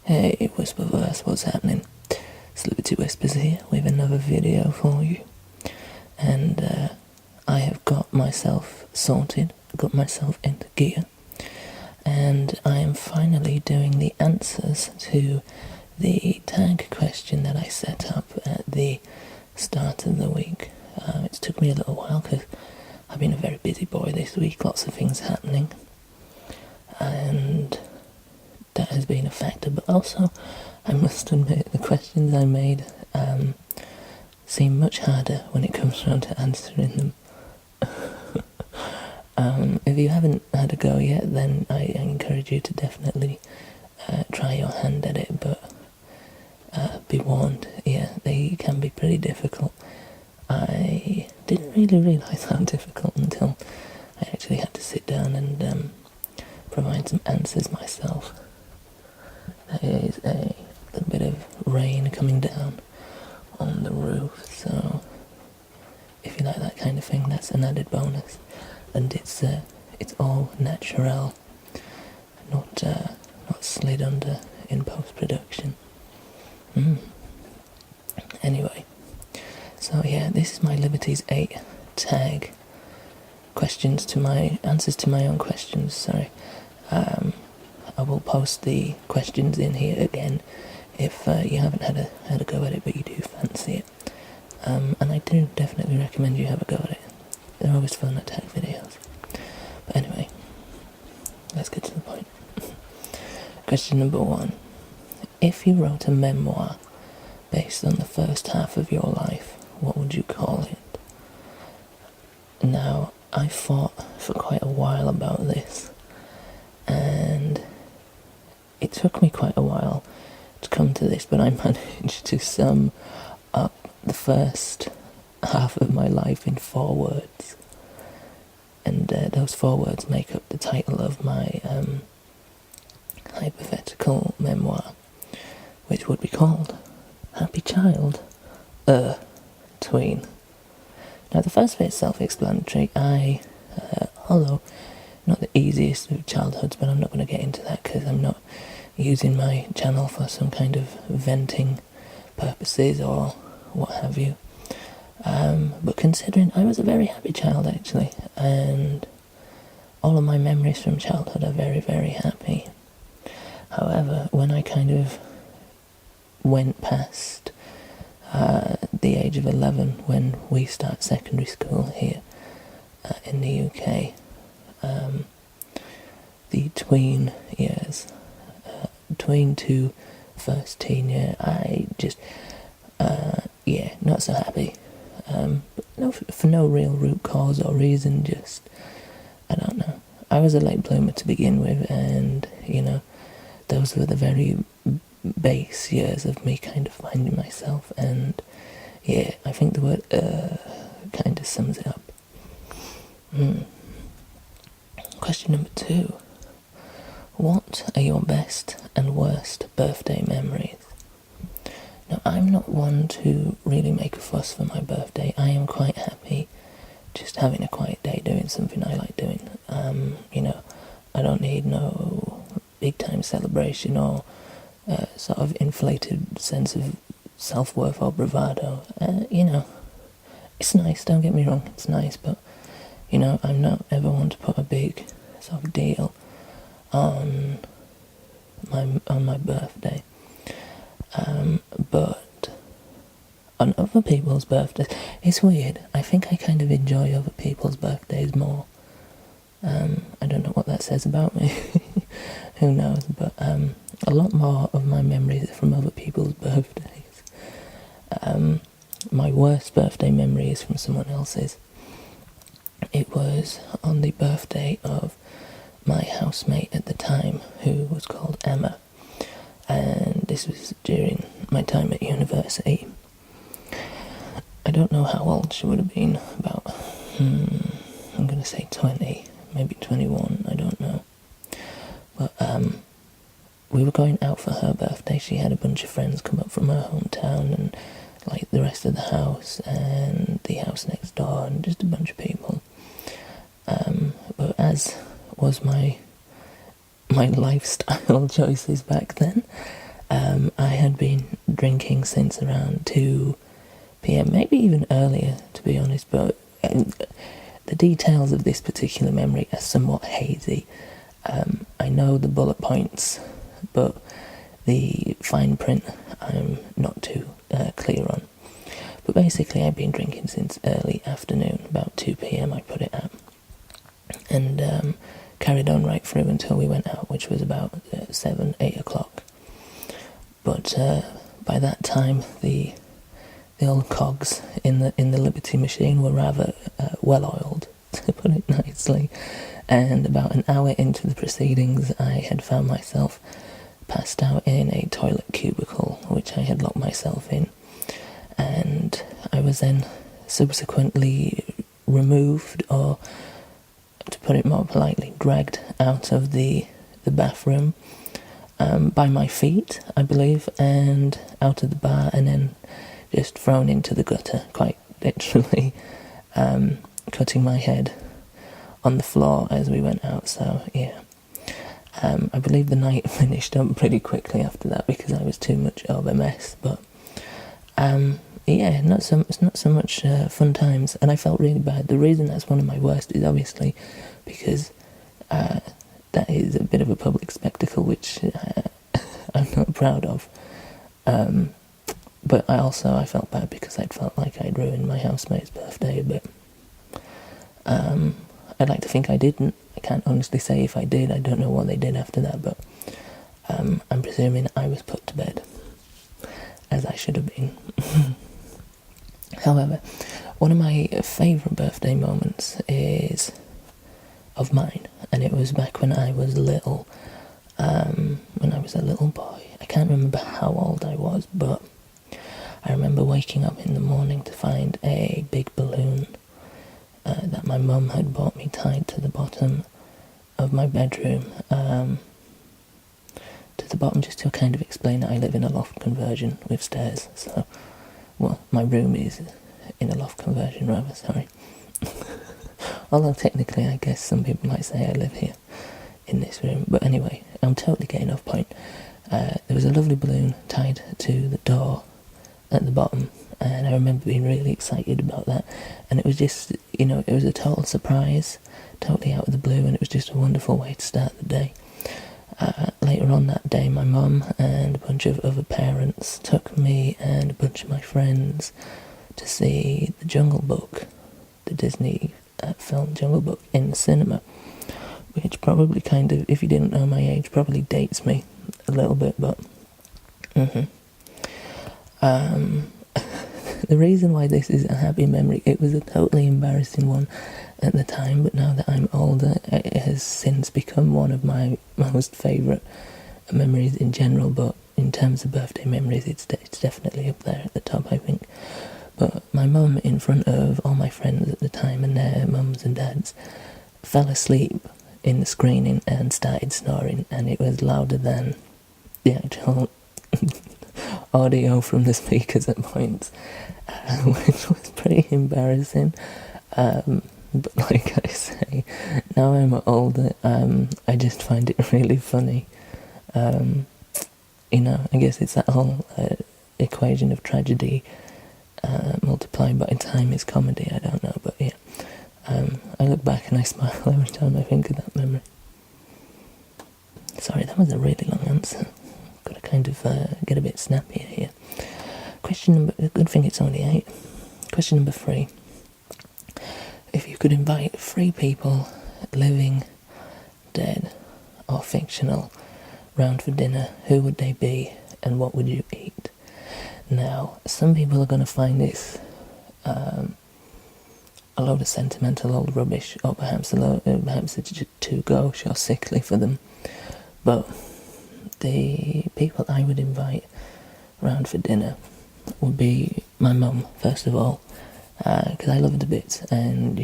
Hey, Whisperverse, what's happening? It's Liberty Whispers here with another video for you. And I have got myself sorted, got myself into gear, and I am finally doing the answers to the tag question that I set up at the start of the week. It's took me a little while because I've been a very busy boy this week, lots of things happening, and that has been a factor, but also I must admit the questions I made seem much harder when it comes around to answering them. If you haven't had a go yet, then I encourage you to definitely try your hand at it, but be warned, yeah, they can be pretty difficult. I didn't really realise how difficult until I actually had to sit down and provide some answers myself. There is a little bit of rain coming down on the roof, so if you like that kind of thing, that's an added bonus. And it's all natural, not slid under in post-production. Anyway, so yeah, this is my Liberties 8 tag. Answers to my own questions, sorry. I will post the questions in here again if you haven't had a go at it, but you do fancy it. And I do definitely recommend you have a go at it. They're always fun attack videos. But anyway, let's get to the point. Question number 1. If you wrote a memoir based on the first half of your life, what would you call it? Now, I thought for quite a while about this, and it took me quite a while to come to this, but I managed to sum up the first half of my life in 4 words. And those 4 words make up the title of my hypothetical memoir, which would be called Happy Child, Tween. Now, the first bit is self-explanatory. Although not the easiest of childhoods, but I'm not going to get into that because I'm not using my channel for some kind of venting purposes or what have you. But considering I was a very happy child actually, and all of my memories from childhood are very, very happy. However, when I kind of went past the age of 11, when we start secondary school here in the UK, the tween years, tween to first teen year, I just, not so happy. For no real root cause or reason, just, I don't know. I was a late bloomer to begin with, and, those were the very base years of me kind of finding myself, and, yeah, I think the word, kind of sums it up. Question number 2. What are your best and worst birthday memories? Now, I'm not one to really make a fuss for my birthday. I am quite happy just having a quiet day, doing something I like doing. I don't need no big-time celebration or sort of inflated sense of self-worth or bravado. It's nice, don't get me wrong, it's nice, but, I'm not ever one to put a big sort of deal on my birthday. But on other people's birthdays, it's weird. I think I kind of enjoy other people's birthdays more. I don't know what that says about me. Who knows? But a lot more of my memories are from other people's birthdays. My worst birthday memory is from someone else's. It was on the birthday of my housemate at the time, who was called Emma. And this was during my time at university. I don't know how old she would have been, about, I'm going to say 20, maybe 21, I don't know. But we were going out for her birthday. She had a bunch of friends come up from her hometown, and like the rest of the house, and the house next door, and just a bunch of people. But as was my lifestyle choices back then, I had been drinking since around 2 p.m, maybe even earlier, to be honest, but the details of this particular memory are somewhat hazy. I know the bullet points, but the fine print I'm not too clear on. But basically, I've been drinking since early afternoon, about 2 p.m. I put it at, and carried on right through until we went out, which was about 7, 8 o'clock. But by that time, the old cogs in the Liberty machine were rather well oiled, to put it nicely. And about an hour into the proceedings, I had found myself passed out in a toilet cubicle, which I had locked myself in. And I was then subsequently removed, or to put it more politely, dragged out of the bathroom by my feet, I believe, and out of the bar, and then just thrown into the gutter, quite literally, cutting my head on the floor as we went out. So yeah, I believe the night finished up pretty quickly after that because I was too much of a mess. But yeah, not so much fun times, and I felt really bad. The reason that's one of my worst is obviously because that is a bit of a public spectacle, which I'm not proud of. But I felt bad because I'd felt like I'd ruined my housemate's birthday a bit. I'd like to think I didn't. I can't honestly say if I did. I don't know what they did after that, but I'm presuming I was put to bed, as I should have been. However, one of my favourite birthday moments is of mine, and it was back when I was little, when I was a little boy. I can't remember how old I was, but I remember waking up in the morning to find a big balloon that my mum had bought me tied to the bottom of my bedroom, to the bottom, just to kind of explain that I live in a loft conversion with stairs, so, well, my room is in a loft conversion rather, sorry. Although technically I guess some people might say I live here in this room, but anyway, I'm totally getting off point. There was a lovely balloon tied to the door at the bottom, and I remember being really excited about that, and it was just, it was a total surprise, totally out of the blue, and it was just a wonderful way to start the day. Later on that day, my mum and a bunch of other parents took me and a bunch of my friends to see The Jungle Book, the Disney film Jungle Book, in the cinema, which probably kind of, if you didn't know my age, probably dates me a little bit, but the reason why this is a happy memory, it was a totally embarrassing one at the time, but now that I'm older, it has since become one of my most favourite memories in general. But in terms of birthday memories, it's definitely up there at the top, I think. But my mum, in front of all my friends at the time and their mums and dads, fell asleep in the screening and started snoring, and it was louder than the actual audio from the speakers at points, which was pretty embarrassing. But like I say, now I'm older, I just find it really funny. I guess it's that whole equation of tragedy multiplied by time is comedy, I don't know, but yeah. I look back and I smile every time I think of that memory. Sorry, that was a really long answer. Got to kind of get a bit snappier here. Good thing it's only 8. Question number 3. If you could invite 3 people, living, dead, or fictional, round for dinner, who would they be and what would you eat? Now, some people are going to find this a load of sentimental old rubbish, or perhaps it's just too gauche or sickly for them. But the people I would invite round for dinner would be my mum, first of all, because I love her to bits, and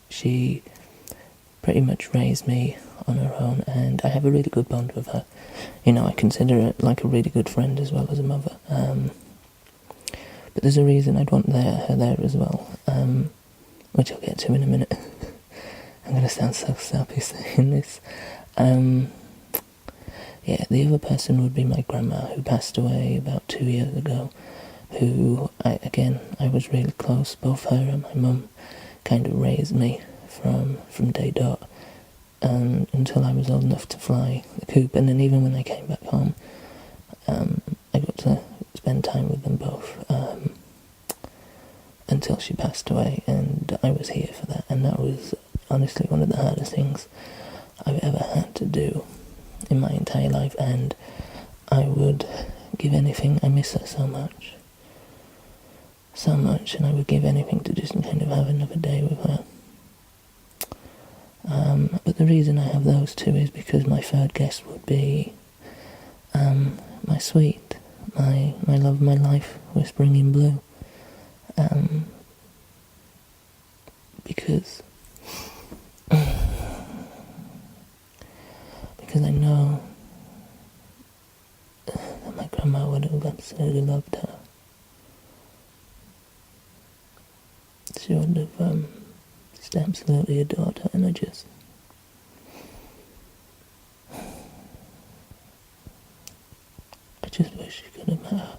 she pretty much raised me on her own, and I have a really good bond with her. I consider her like a really good friend as well as a mother. But there's a reason I'd want her there as well, which I'll get to in a minute. I'm going to sound so sappy saying this. Yeah, the other person would be my grandma, who passed away about 2 years ago, who, I was really close. Both her and my mum kind of raised me from day dot until I was old enough to fly the coop. And then even when I came back home, I got to spend time with them both until she passed away, and I was here for that. And that was honestly one of the hardest things I've ever had to do in my entire life, and I would give anything. I miss her so much, and I would give anything to just kind of have another day with her. But the reason I have those two is because my third guest would be my sweet, my love, my life, whispering in blue. Because I know that my grandma would have absolutely loved her. She would have just absolutely adored her, and I just wish she could have met her,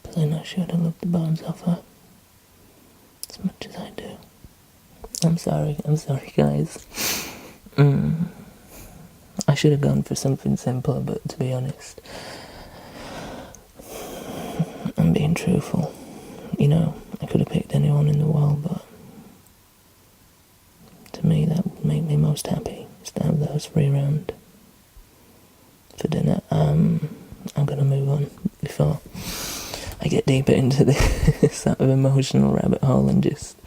because I know she would have loved the bones off her as much as I do. I'm sorry guys. I should have gone for something simpler, but to be honest, I'm being truthful. I could have picked anyone in the world, but to me that would make me most happy, is to have those three around for dinner. I'm going to move on before I get deeper into this sort of emotional rabbit hole and just